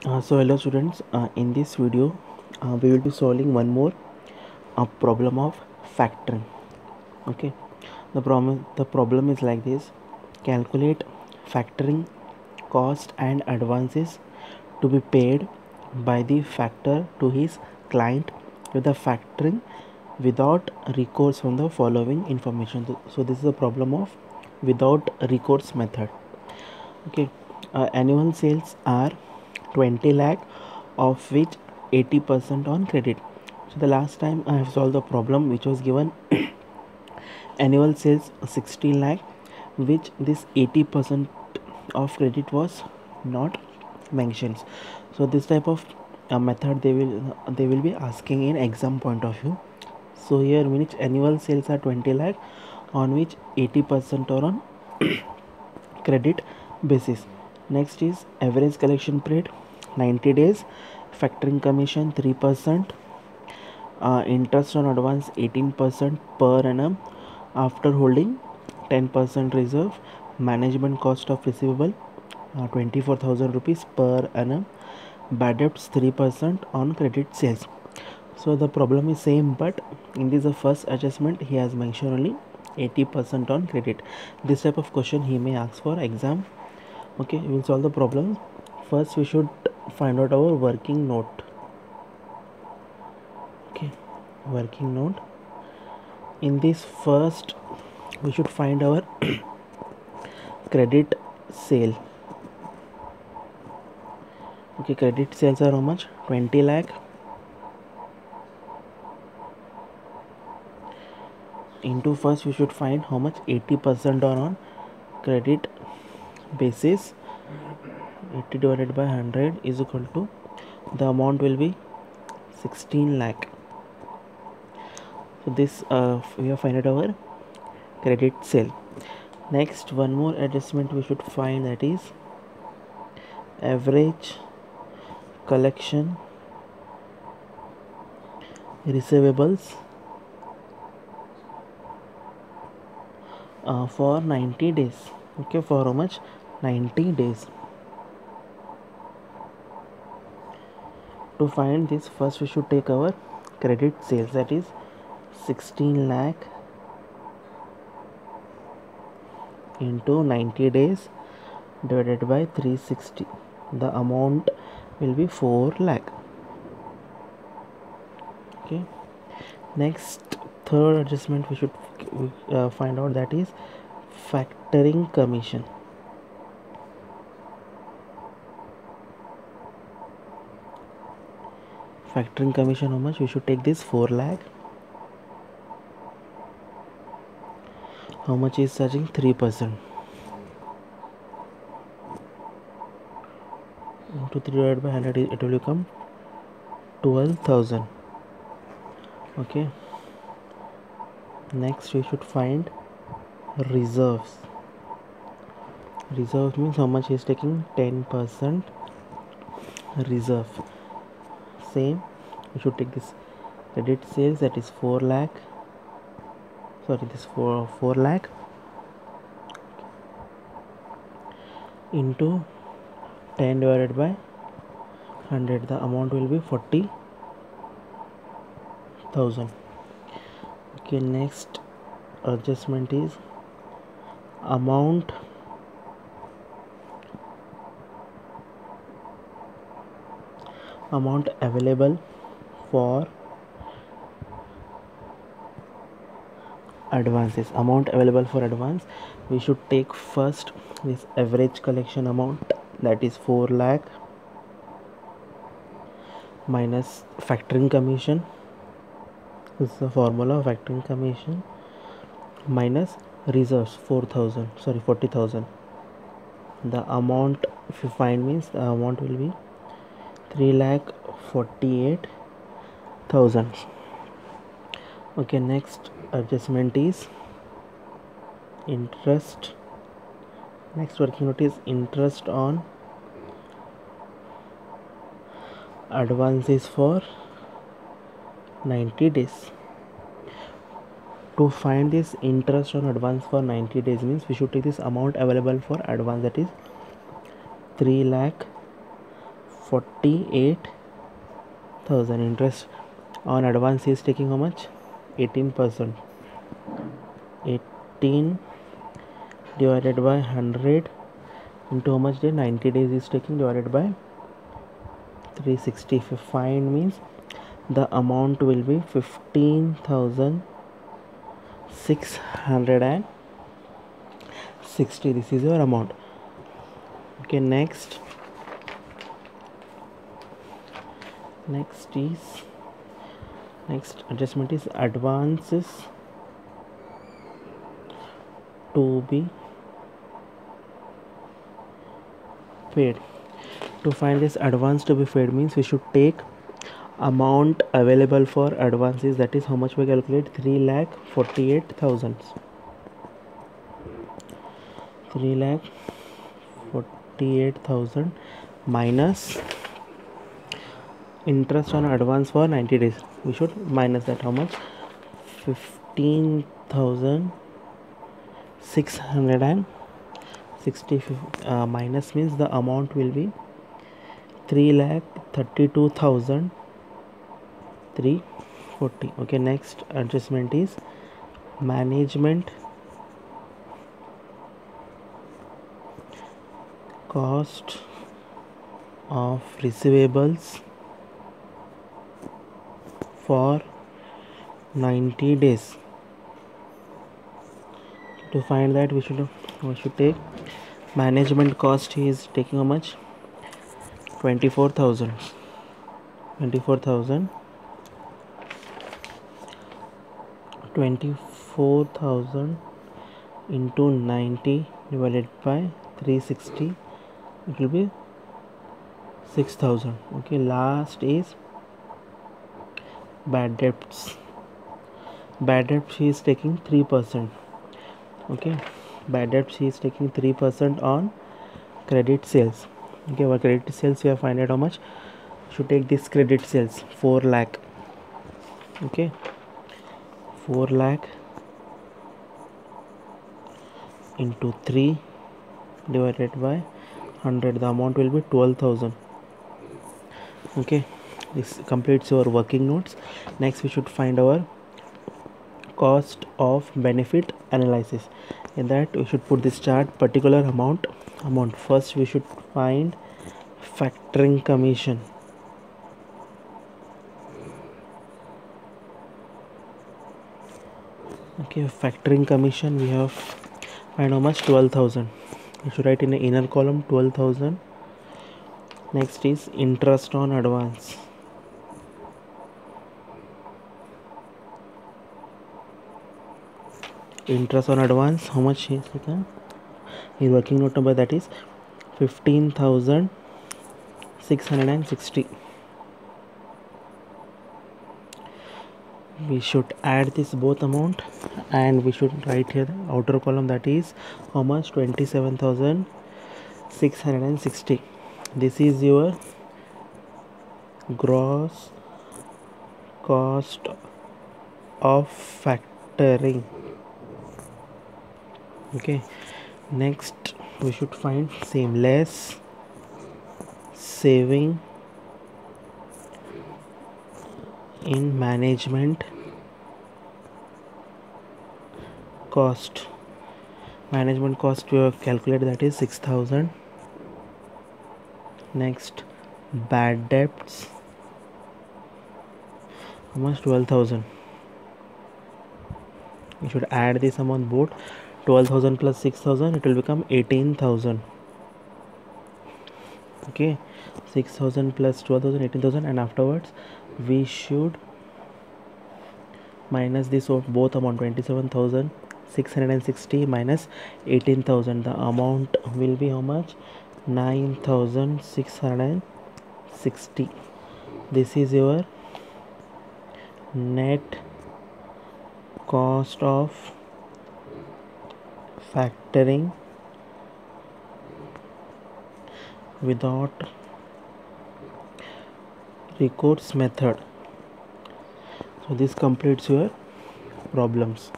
So hello students, in this video we will be solving one more problem of factoring. Okay, the problem is like this: calculate factoring cost and advances to be paid by the factor to his client with the factoring without recourse from the following information. So this is the problem of without recourse method. Okay, annual sales are 20 lakh, of which 80% on credit. So the last time I have solved the problem which was given annual sales 60 lakh, which this 80% of credit was not mentioned. So this type of method they will be asking in exam point of view. So here means annual sales are 20 lakh, on which 80% are on credit basis. Next is average collection period 90 days, factoring commission 3%, interest on advance 18% per annum after holding 10% reserve, management cost of receivable 24,000 rupees per annum, bad debts 3% on credit sales. So the problem is same, but in this the first adjustment he has mentioned only 80% on credit. This type of question he may ask for exam. Okay, we will solve the problem. First we should find out our working note. Okay, working note. In this first we should find our credit sale. Okay, credit sales are how much? 20 lakh into, first we should find how much 80% are on credit basis. 80 divided by 100 is equal to, the amount will be 16 lakh. So this we have find out our credit sale. Next, one more adjustment we should find, that is average collection receivables for 90 days. Okay, for how much? 90 days. To find this, first we should take our credit sales, that is 16 lakh into 90 days divided by 360. The amount will be 4 lakh. Okay, next, third adjustment we should find out, that is factoring commission. Factoring commission, how much? We should take this 4 lakh. How much is charging? 3%. Into 3 divided by 100, it will become 12,000. Okay, next we should find reserves. Reserve means how much is taking? 10% reserve. Same, we should take this credit sales, that is 4 lakh. Sorry, this 4 lakh into 10 divided by 100. The amount will be 40,000. Okay, next adjustment is amount available for advances. Amount available for advance, we should take first this average collection amount, that is 4 lakh, minus factoring commission. This is the formula of factoring commission, minus reserves 40,000. The amount, if you find, means the amount will be 3,48,000. Okay, next adjustment is interest. Next working note is interest on advances for 90 days. To find this interest on advance for 90 days means we should take this amount available for advance, that is 3,48,000 48,000. Interest on advance is taking how much? 18%. 18 divided by 100 into how much day? 90 days is taking, divided by 360. If you find, means the amount will be 15,660. This is your amount. Okay, next adjustment is advances to be paid. To find this advance to be paid means we should take amount available for advances, that is how much we calculate? 3,48,000. 3,48,000 minus interest on advance for 90 days. We should minus that. How much? 15,660. Minus means the amount will be 3,32,340. Okay, next adjustment is management cost of receivables for 90 days. To find that, we should take management cost. He is taking how much? 24,000. 24,000 into 90 divided by 360, it will be 6,000. Okay, last is bad debts. Bad debts he is taking 3%. Okay, bad debts he is taking 3% on credit sales. Okay, our credit sales we have find out how much. Should take this credit sales 4 lakh. Okay, 4 lakh into 3 divided by 100, the amount will be 12,000. Okay, this completes your working notes. Next we should find our cost of benefit analysis. In that we should put this chart particular amount. First we should find factoring commission. Okay, factoring commission we have find how much? 12,000. You should write in the inner column 12,000. Next is interest on advance. Interest on advance, how much is taken? His working note number, that is 15,660. We should add this both amount, and we should write here the outer column, that is how much? 27,660. This is your gross cost of factoring. Okay, next we should find same, less saving in management cost. Management cost we have calculated, that is 6,000. Next, bad debts, how much? 12,000. You should add this amount both. 12,000 plus 6,000, it will become 18,000. Okay, 6,000 plus 12,000, 18,000, and afterwards we should minus this of both amount, 27,660 minus 18,000. The amount will be how much? 9,660. This is your net cost of factoring without recourse method. So this completes your problems.